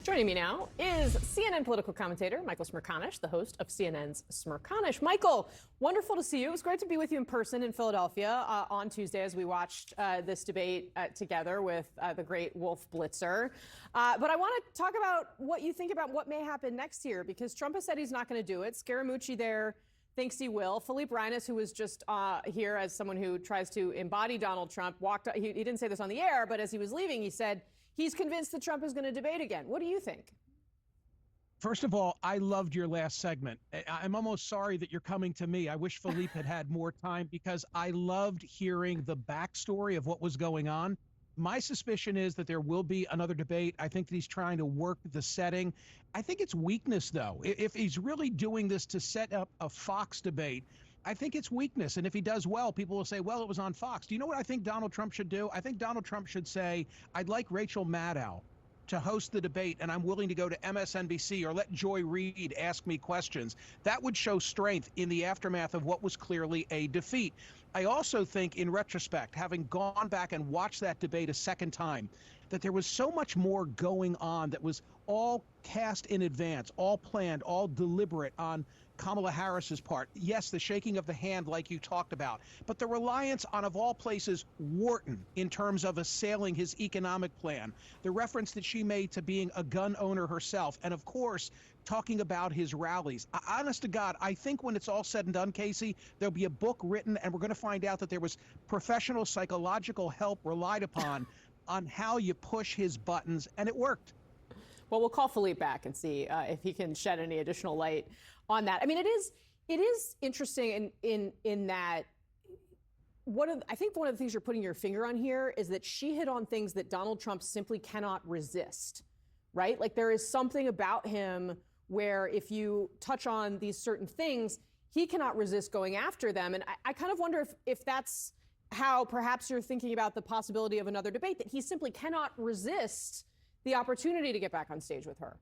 Joining me now is CNN political commentator Michael Smerconish, the host of CNN's Smerconish. Michael, wonderful to see you. It was great to be with you in person in Philadelphia on Tuesday as we watched this debate together with the great Wolf Blitzer. But I want to talk about what you think about what may happen next year, because Trump has said he's not going to do it. Scaramucci there thinks he will. Philippe Reines, who was just here as someone who tries to embody Donald Trump, he didn't say this on the air, but as he was leaving, he said he's convinced that Trump is going to debate again. What do you think? First of all, I loved your last segment. I'm almost sorry that you're coming to me. I wish Philippe had had more time, because I loved hearing the backstory of what was going on. My suspicion is that there will be another debate. I think that he's trying to work the setting. I think it's weakness, though. If he's really doing this to set up a Fox debate, I think it's weakness. And if he does well, people will say, well, it was on Fox. Do you know what I think Donald Trump should do? I think Donald Trump should say, I'd like Rachel Maddow to host the debate, and I'm willing to go to MSNBC, or let Joy Reid ask me questions. That would show strength in the aftermath of what was clearly a defeat. I also think, in retrospect, having gone back and watched that debate a second time, that there was so much more going on that was all cast in advance, all planned, all deliberate on Kamala Harris's part. Yes, the shaking of the hand like you talked about, but the reliance on, of all places, Wharton in terms of assailing his economic plan, the reference that she made to being a gun owner herself, and of course, talking about his rallies. Honest to God, I think when it's all said and done, Kasie, there'll be a book written, and we're going to find out that there was professional psychological help relied upon on how you push his buttons, and it worked. Well, we'll call Philippe back and see if he can shed any additional light on that. I mean, it is interesting in that I think one of the things you're putting your finger on here is that she hit on things that Donald Trump simply cannot resist, right? Like, there is something about him where if you touch on these certain things, he cannot resist going after them. And I kind of wonder if that's how perhaps you're thinking about the possibility of another debate, that he simply cannot resist the opportunity to get back on stage with her.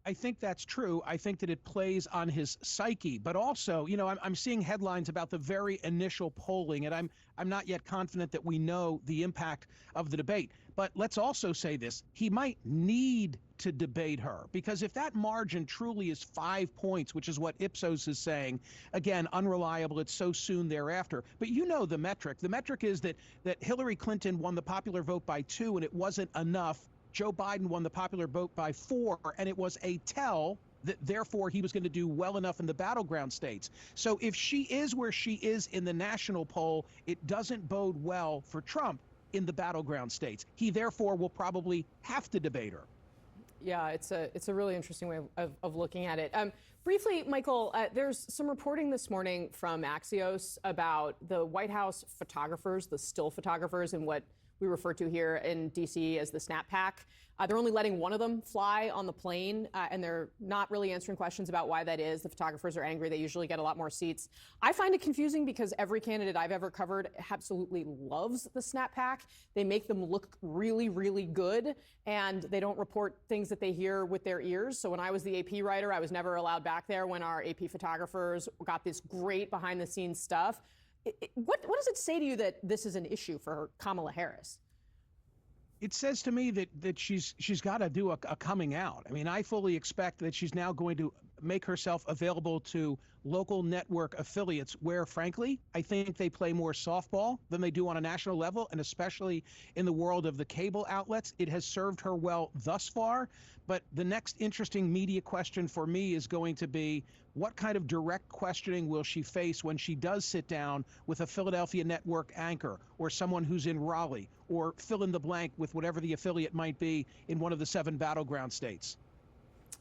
I think that's true. I think that it plays on his psyche, but also, you know, I'm seeing headlines about the very initial polling, and I'm not yet confident that we know the impact of the debate. But let's also say this: he might need to debate her, because if that margin truly is 5 points, which is what Ipsos is saying, again, unreliable, it's so soon thereafter. But you know the metric. The metric is that Hillary Clinton won the popular vote by 2, and it wasn't enough. Joe Biden won the popular vote by 4, and it was a tell that therefore he was going to do well enough in the battleground states. So if she is where she is in the national poll, it doesn't bode well for Trump in the battleground states. He therefore will probably have to debate her. Yeah, it's a really interesting way of looking at it. Briefly, Michael, there's some reporting this morning from Axios about the White House photographers, the still photographers, and what we refer to here in D.C. as the Snap Pack. They're only letting one of them fly on the plane, and they're not really answering questions about why that is. The photographers are angry. They usually get a lot more seats. I find it confusing because every candidate I've ever covered absolutely loves the Snap Pack. They make them look really, really good, and they don't report things that they hear with their ears. So when I was the AP writer, I was never allowed back there when our AP photographers got this great behind-the-scenes stuff. What does it say to you that this is an issue for Kamala Harris? It says to me that she's got to do a coming out. I mean, I fully expect that she's now going to make herself available to local network affiliates where, frankly, I think they play more softball than they do on a national level, and especially in the world of the cable outlets. It has served her well thus far, but the next interesting media question for me is going to be, what kind of direct questioning will she face when she does sit down with a Philadelphia network anchor or someone who's in Raleigh, or fill in the blank with whatever the affiliate might be in one of the 7 battleground states?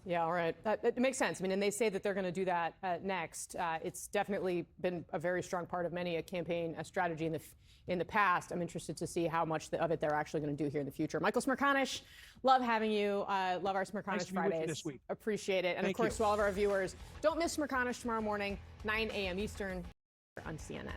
Yeah, all right. That makes sense. I mean, and they say that they're going to do that next. It's definitely been a very strong part of many a campaign strategy in the past. I'm interested to see how much of it they're actually going to do here in the future. Michael Smerconish, love having you. Love our Smerconish Fridays. This week. Appreciate it. And of course, to all of our viewers, don't miss Smerconish tomorrow morning, 9 a.m. Eastern on CNN.